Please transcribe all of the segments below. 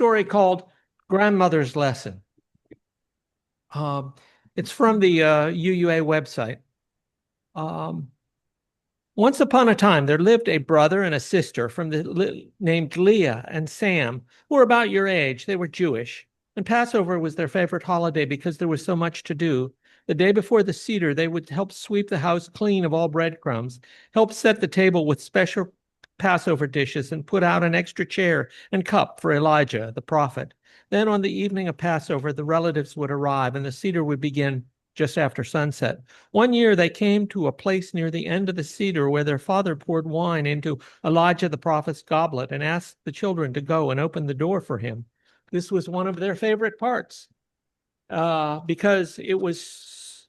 story called Grandmother's Lesson. Um, it's from the UUA website. Um, Once upon a time, there lived a brother and a sister named Leah and Sam, who were about your age. They were Jewish, and Passover was their favorite holiday because there was so much to do. The day before the Seder, they would help sweep the house clean of all breadcrumbs, help set the table with special Passover dishes, and put out an extra chair and cup for Elijah, the prophet. Then on the evening of Passover, the relatives would arrive, and the Seder would begin just after sunset. One year they came to a place near the end of the cedar where their father poured wine into Elijah the prophet's goblet and asked the children to go and open the door for him. This was one of their favorite parts because it was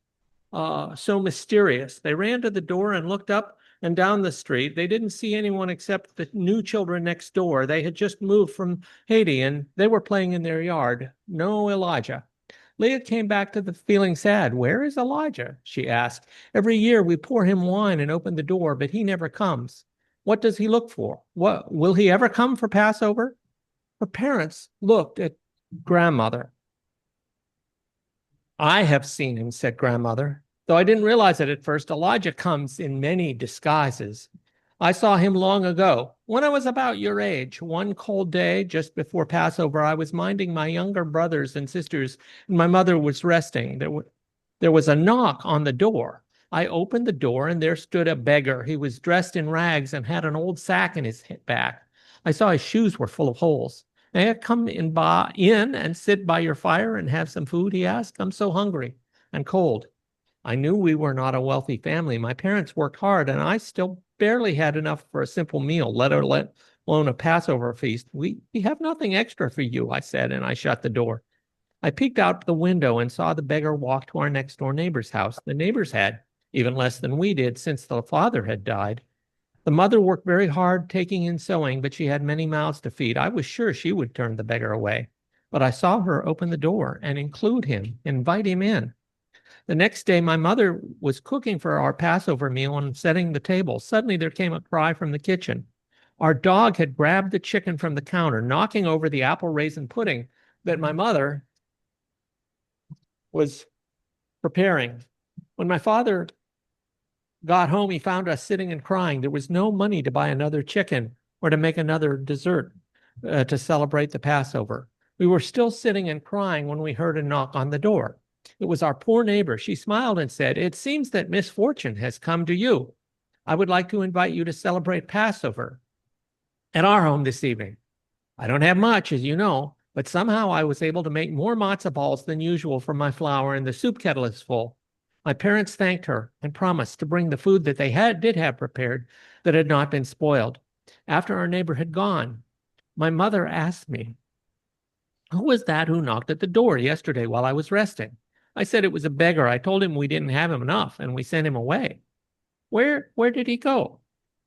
so mysterious. They ran to the door and looked up and down the street. They didn't see anyone except the new children next door. They had just moved from Haiti and they were playing in their yard. No Elijah. Leah came back to the feeling sad. Where is Elijah? She asked. Every year we pour him wine and open the door, but he never comes. What does he look for? What will he ever come for Passover? Her parents looked at grandmother. I have seen him, said grandmother. Though I didn't realize it at first, Elijah comes in many disguises. I saw him long ago, when I was about your age. One cold day, just before Passover, I was minding my younger brothers and sisters, and my mother was resting. There was a knock on the door. I opened the door, and there stood a beggar. He was dressed in rags and had an old sack in his back. I saw his shoes were full of holes. May I come in and sit by your fire and have some food? He asked. I'm so hungry and cold. I knew we were not a wealthy family. My parents worked hard, and I still barely had enough for a simple meal, let alone a Passover feast. We have nothing extra for you, I said, and I shut the door. I peeked out the window and saw the beggar walk to our next door neighbor's house. The neighbors had even less than we did since the father had died. The mother worked very hard, taking in sewing, but she had many mouths to feed. I was sure she would turn the beggar away, but I saw her open the door and invite him in. The next day, my mother was cooking for our Passover meal and setting the table. Suddenly, there came a cry from the kitchen. Our dog had grabbed the chicken from the counter, knocking over the apple raisin pudding that my mother was preparing. When my father got home, he found us sitting and crying. There was no money to buy another chicken or to make another dessert to celebrate the Passover. We were still sitting and crying when we heard a knock on the door. It was our poor neighbor. She smiled and said, "It seems that misfortune has come to you. I would like to invite you to celebrate Passover at our home this evening. I don't have much, as you know, but somehow I was able to make more matzo balls than usual from my flour, and the soup kettle is full." My parents thanked her and promised to bring the food that they did have prepared that had not been spoiled. After our neighbor had gone, my mother asked me, "Who was that who knocked at the door yesterday while I was resting?" I said it was a beggar. I told him we didn't have him enough, and we sent him away. Where did he go?"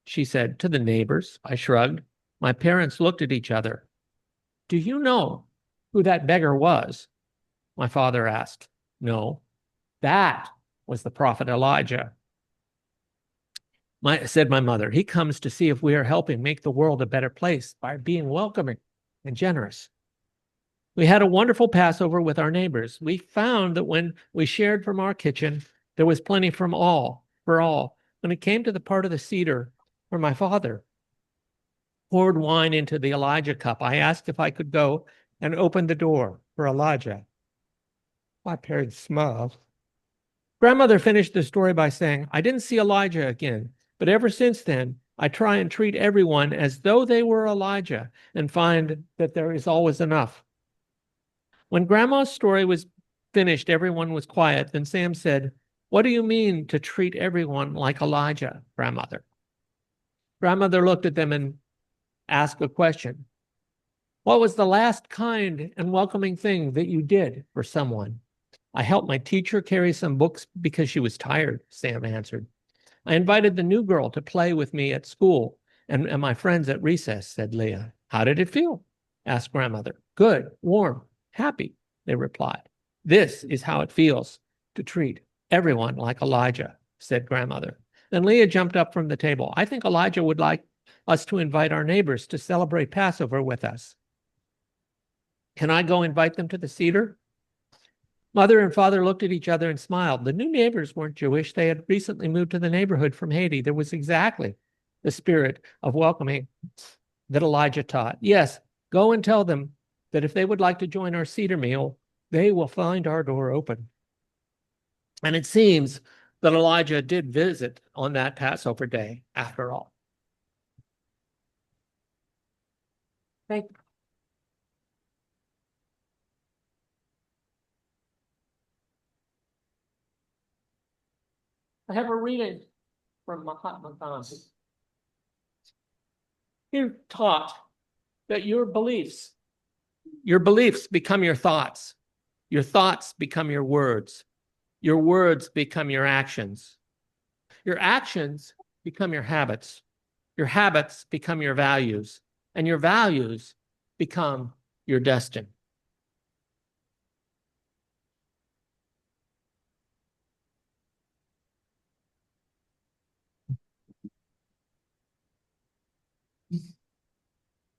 She said, "To the neighbors." I shrugged. My parents looked at each other. "Do you know who that beggar was?" My father asked. "No." "That was the prophet Elijah," said my mother. "He comes to see if we are helping make the world a better place by being welcoming and generous." We had a wonderful Passover with our neighbors. We found that when we shared from our kitchen, there was plenty for all. When it came to the part of the Seder where my father poured wine into the Elijah cup, I asked if I could go and open the door for Elijah. My parents smiled. Grandmother finished the story by saying, "I didn't see Elijah again, but ever since then, I try and treat everyone as though they were Elijah and find that there is always enough." When Grandma's story was finished, everyone was quiet. Then Sam said, "What do you mean to treat everyone like Elijah, Grandmother?" Grandmother looked at them and asked a question. "What was the last kind and welcoming thing that you did for someone?" "I helped my teacher carry some books because she was tired," Sam answered. "I invited the new girl to play with me at school and my friends at recess," said Leah. "How did it feel?" asked Grandmother. "Good, warm, happy," they replied. "This is how it feels to treat everyone like Elijah," said Grandmother. Then Leah jumped up from the table. "I think Elijah would like us to invite our neighbors to celebrate Passover with us." Can I go invite them to the Cedar? Mother and father looked at each other and smiled. The new neighbors weren't Jewish. They had recently moved to the neighborhood from Haiti. There was exactly the spirit of welcoming that Elijah taught. Yes, go and tell them that if they would like to join our Cedar meal, they will find our door open. And it seems that Elijah did visit on that Passover day after all. Thank you. I have a reading from Mahatma Gandhi. He taught that your beliefs become your thoughts become your words become your actions become your habits become your values, and your values become your destiny.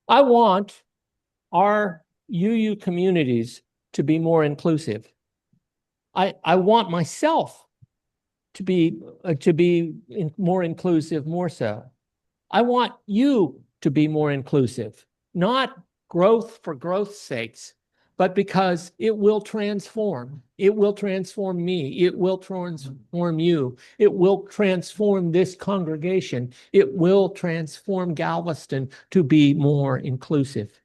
I want our UU communities to be more inclusive. I want myself to be more inclusive, more so. I want you to be more inclusive, not growth for growth's sakes, but because it will transform. It will transform me. It will transform you. It will transform this congregation. It will transform Galveston to be more inclusive.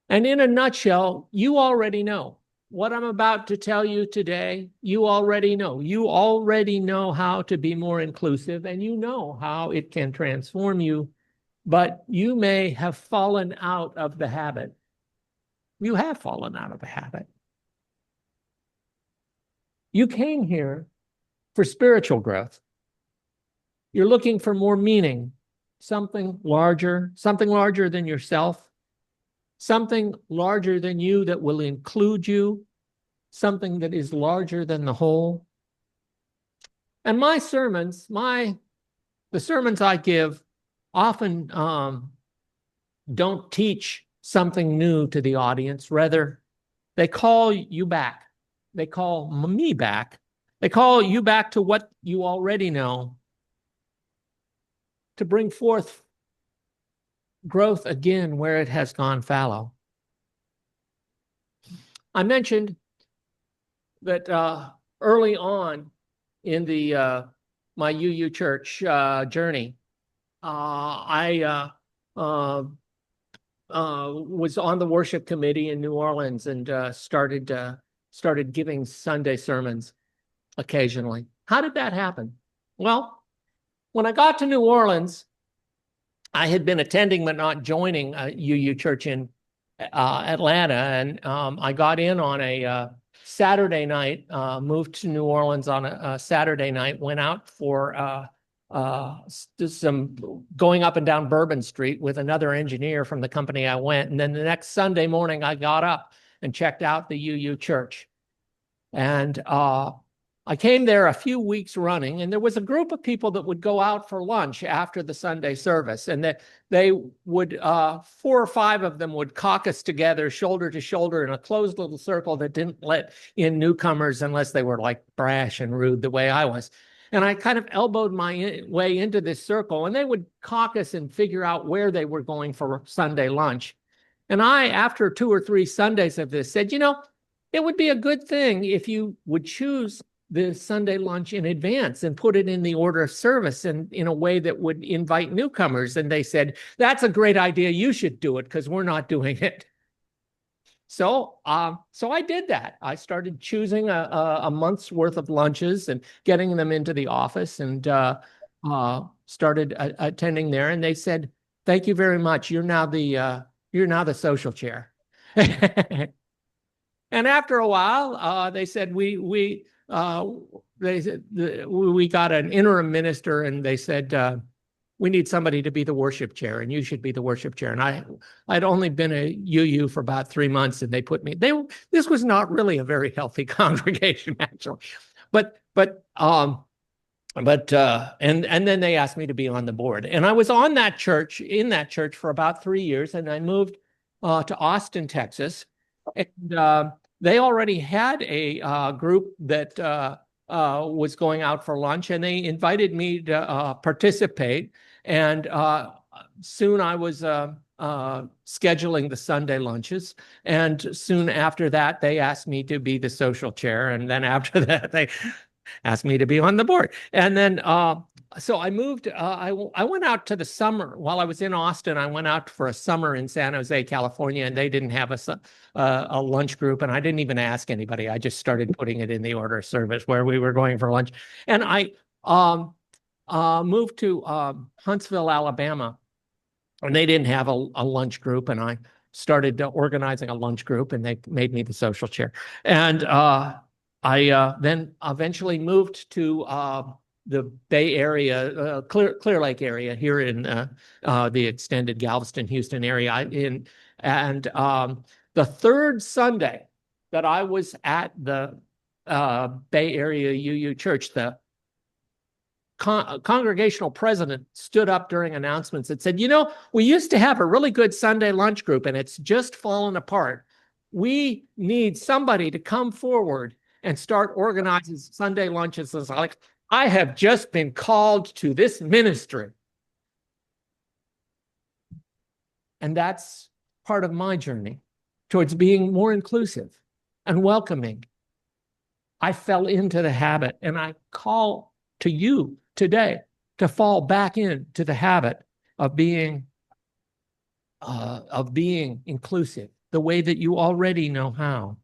And in a nutshell, you already know what I'm about to tell you today. You already know. You already know how to be more inclusive, and you know how it can transform you, but you may have fallen out of the habit. You have fallen out of the habit. You came here for spiritual growth. You're looking for more meaning, something larger than yourself, something larger than you that will include you, something that is larger than the whole. And my sermons, the sermons I give often don't teach something new to the audience. Rather, they call you back. They call me back. They call you back to what you already know, to bring forth growth again where it has gone fallow. I mentioned that early on in the my UU church journey, I was on the worship committee in New Orleans and started giving Sunday sermons occasionally. How did that happen? Well, when I got to New Orleans, I had been attending but not joining a UU church in Atlanta, and I got in on a Saturday night, moved to New Orleans on a Saturday night, went out for some going up and down Bourbon Street with another engineer from the company I went. And then the next Sunday morning, I got up and checked out the UU church. And I came there a few weeks running, and there was a group of people that would go out for lunch after the Sunday service. And they would, 4 or 5 of them would caucus together, shoulder to shoulder, in a closed little circle that didn't let in newcomers unless they were like brash and rude the way I was. And I kind of elbowed my way into this circle, and they would caucus and figure out where they were going for Sunday lunch. And I, after 2 or 3 Sundays of this, said, it would be a good thing if you would choose the Sunday lunch in advance and put it in the order of service and in a way that would invite newcomers. And they said, that's a great idea. You should do it because we're not doing it. So I did that. I started choosing a month's worth of lunches and getting them into the office, and started attending there. And they said, thank you very much. You're now the social chair. And after a while, they said, we got an interim minister, and they said, we need somebody to be the worship chair, and you should be the worship chair. And I'd only been a UU for about 3 months, and they put me. This was not really a very healthy congregation, actually, but then they asked me to be on the board, and I was in that church for about 3 years, and I moved to Austin, Texas. And they already had a group that was going out for lunch, and they invited me to participate. And soon I was scheduling the Sunday lunches. And soon after that, they asked me to be the social chair. And then after that, they asked me to be on the board. And then so I moved. I went out to the summer while I was in Austin. I went out for a summer in San Jose, California, and they didn't have a lunch group, and I didn't even ask anybody. I just started putting it in the order of service where we were going for lunch, and I moved to Huntsville, Alabama, and they didn't have a lunch group, and I started organizing a lunch group, and they made me the social chair, and I then eventually moved to the Bay Area, Clear Lake area here in the extended Galveston, Houston area. And the third Sunday that I was at the Bay Area UU Church, the congregational president stood up during announcements and said, we used to have a really good Sunday lunch group, and it's just fallen apart. We need somebody to come forward and start organizing Sunday lunches. It's like, I have just been called to this ministry. And that's part of my journey towards being more inclusive and welcoming. I fell into the habit, and I call to you today to fall back into the habit of being inclusive, the way that you already know how.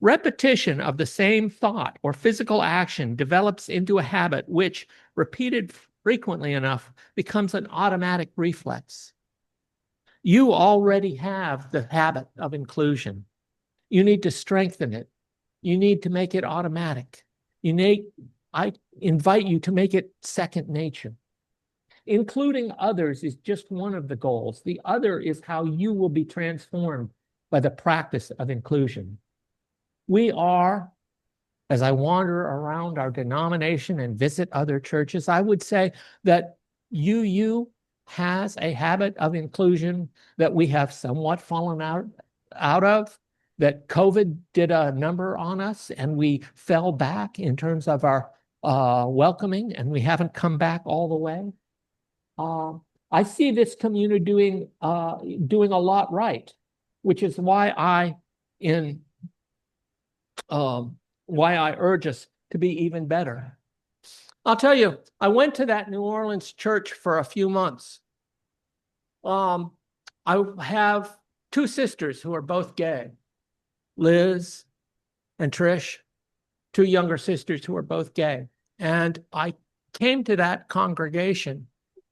Repetition of the same thought or physical action develops into a habit which, repeated frequently enough, becomes an automatic reflex. You already have the habit of inclusion. You need to strengthen it. You need to make it automatic. I invite you to make it second nature. Including others is just one of the goals. The other is how you will be transformed by the practice of inclusion. We are, as I wander around our denomination and visit other churches, I would say that UU has a habit of inclusion that we have somewhat fallen out of, that COVID did a number on us, and we fell back in terms of our welcoming, and we haven't come back all the way. I see this community doing a lot right, which is why why I urge us to be even better. I'll tell you, I went to that New Orleans church for a few months. I have two sisters who are both gay, Liz and Trish, two younger sisters who are both gay. And I came to that congregation,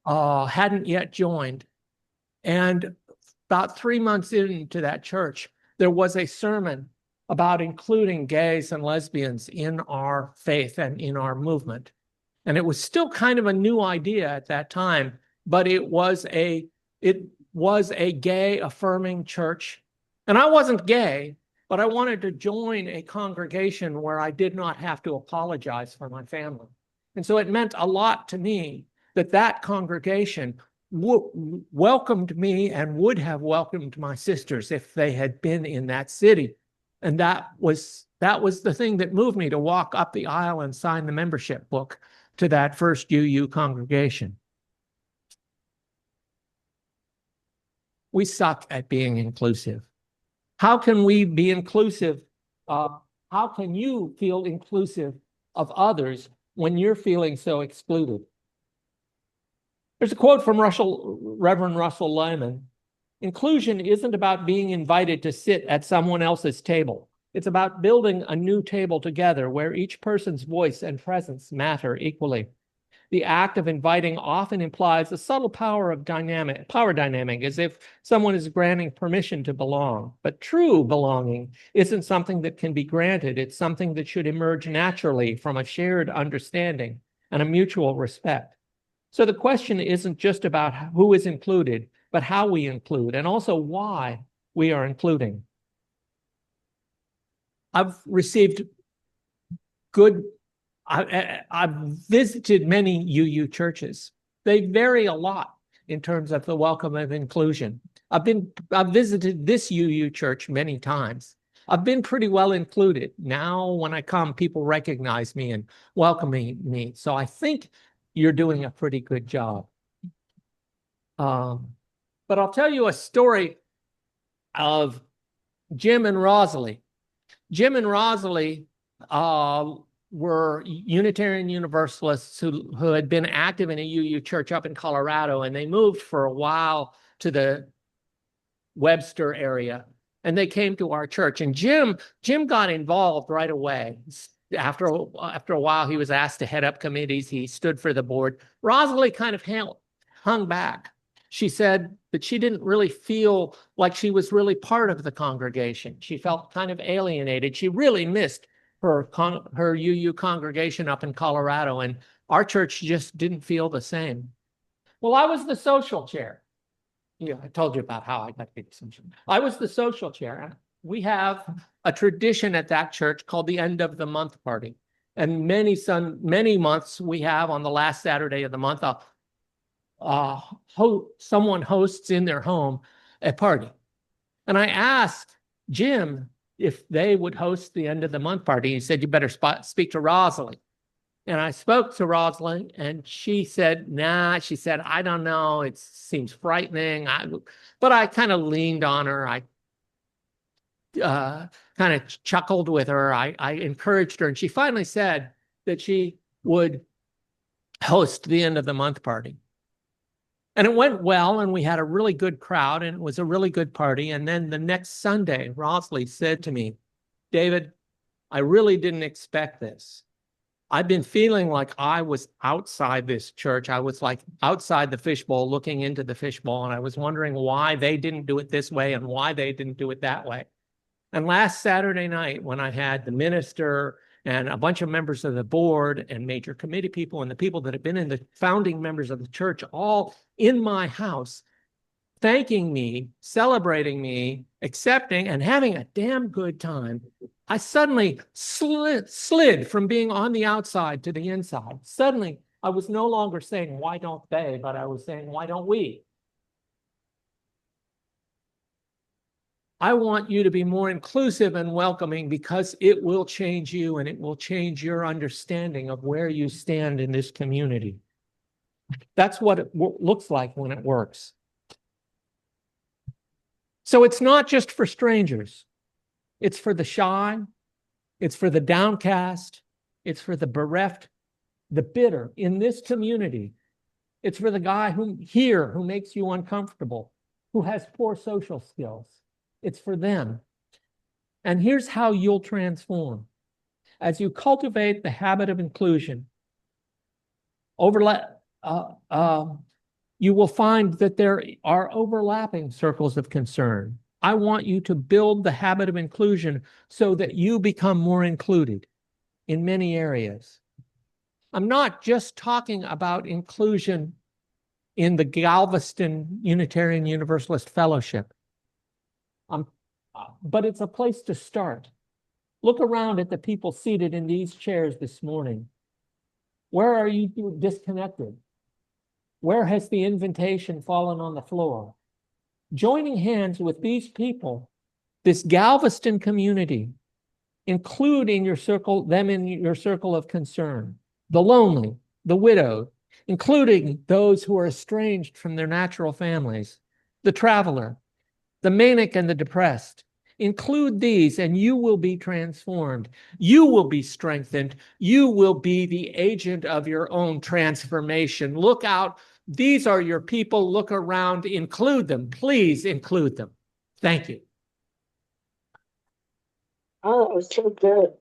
hadn't yet joined. And about 3 months into that church, there was a sermon about including gays and lesbians in our faith and in our movement. And it was still kind of a new idea at that time, but it was a gay affirming church. And I wasn't gay, but I wanted to join a congregation where I did not have to apologize for my family. And so it meant a lot to me that congregation welcomed me and would have welcomed my sisters if they had been in that city. And that was the thing that moved me to walk up the aisle and sign the membership book to that first UU congregation. We suck at being inclusive. How can we be inclusive? How can you feel inclusive of others when you're feeling so excluded? There's a quote from Reverend Russell Lyman. Inclusion isn't about being invited to sit at someone else's table. It's about building a new table together where each person's voice and presence matter equally. The act of inviting often implies a subtle power dynamic, as if someone is granting permission to belong. But true belonging isn't something that can be granted. It's something that should emerge naturally from a shared understanding and a mutual respect. So the question isn't just about who is included, but how we include, and also why we are including. I've visited many UU churches. They vary a lot in terms of the welcome of inclusion. I've visited this UU church many times. I've been pretty well included. Now, when I come, people recognize me and welcoming me. So I think you're doing a pretty good job. But I'll tell you a story of Jim and Rosalie. Jim and Rosalie were Unitarian Universalists who had been active in a UU church up in Colorado, and they moved for a while to the Webster area, and they came to our church. And Jim got involved right away. After a while, he was asked to head up committees. He stood for the board. Rosalie kind of hung back. She said that she didn't really feel like she was really part of the congregation. She felt kind of alienated. She really missed her UU congregation up in Colorado, and our church just didn't feel the same. Well, I was the social chair. Yeah, I told you about how I got to be the social. I was the social chair. We have a tradition at that church called the end of the month party. And many months we have on the last Saturday of the month, someone hosts in their home a party. And I asked Jim if they would host the end of the month party. He said, you better speak to Rosalie. And I spoke to Rosalie, and she said, nah. She said, I don't know. It seems frightening. But I kind of leaned on her. I kind of chuckled with her. I encouraged her. And she finally said that she would host the end of the month party. And it went well, and we had a really good crowd, and it was a really good party. And then the next Sunday, Rosalie said to me, David, I really didn't expect this. I've been feeling like I was outside this church. I was like outside the fishbowl, looking into the fishbowl, and I was wondering why they didn't do it this way and why they didn't do it that way. And last Saturday night, when I had the minister and a bunch of members of the board and major committee people and the people that have been in the founding members of the church all in my house, thanking me, celebrating me, accepting, and having a damn good time, I suddenly slid from being on the outside to the inside. Suddenly, I was no longer saying, why don't they? But I was saying, why don't we? I want you to be more inclusive and welcoming because it will change you and it will change your understanding of where you stand in this community. That's what it looks like when it works. So it's not just for strangers. It's for the shy. It's for the downcast. It's for the bereft, the bitter in this community. It's for the guy who makes you uncomfortable, who has poor social skills. It's for them. And here's how you'll transform. As you cultivate the habit of inclusion, you will find that there are overlapping circles of concern. I want you to build the habit of inclusion so that you become more included in many areas. I'm not just talking about inclusion in the Galveston Unitarian Universalist Fellowship, but it's a place to start. Look around at the people seated in these chairs this morning. Where are you disconnected? Where has the invitation fallen on the floor? Joining hands with these people, this Galveston community, include in your circle, them in your circle of concern, the lonely, the widowed, including those who are estranged from their natural families, the traveler, the manic and the depressed. Include these and you will be transformed. You will be strengthened. You will be the agent of your own transformation. Look out. These are your people. Look around. Include them. Please include them. Thank you. Oh, it was so good.